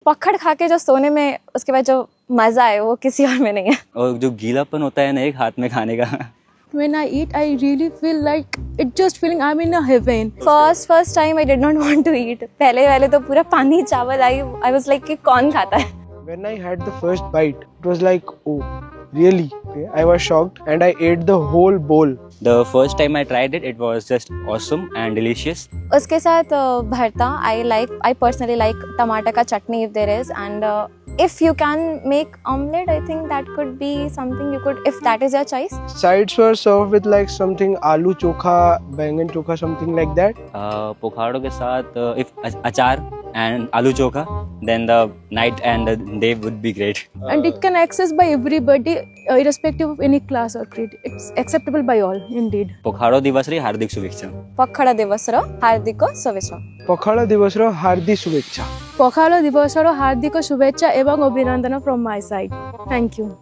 पकड़ खा के जो सोने में उसके बाद जो मजा है वो किसी और में नहीं है। और जो गीलापन होता है ना एक हाथ में खाने का। When I eat, I really feel like it just feeling I'm in a heaven. First time I did not want to eat. पहले तो पूरा पानी चावल I was like कि कौन खाता है? When I had the first bite, it was like, oh, really? Okay. I was shocked and I ate the whole bowl. The first time I tried it, it was just awesome and delicious. उसके साथ भरता I personally like टमाटर का चटनी if there is, and if you can make omelette, I think that could be something you could, if that is your choice. Sides were served with like something aloo chokha, bangan chokha, something like that. पोखाड़ो के साथ if अचार and aloo chokha, then the night and the day would be great. And it can access by everybody, irrespective of any class or creed. It's acceptable by all, indeed. पोखाड़ो दिवसरी हार्दिक शुभेच्छा. पखड़ दिवसर हार्दिक शुभेच्छा. पखाड़ा दिवसर हार्दिक शुभेच्छा. पखालो दिवसर हार्दिक शुभेच्छा एवं अभिनंदन from my side. Thank you.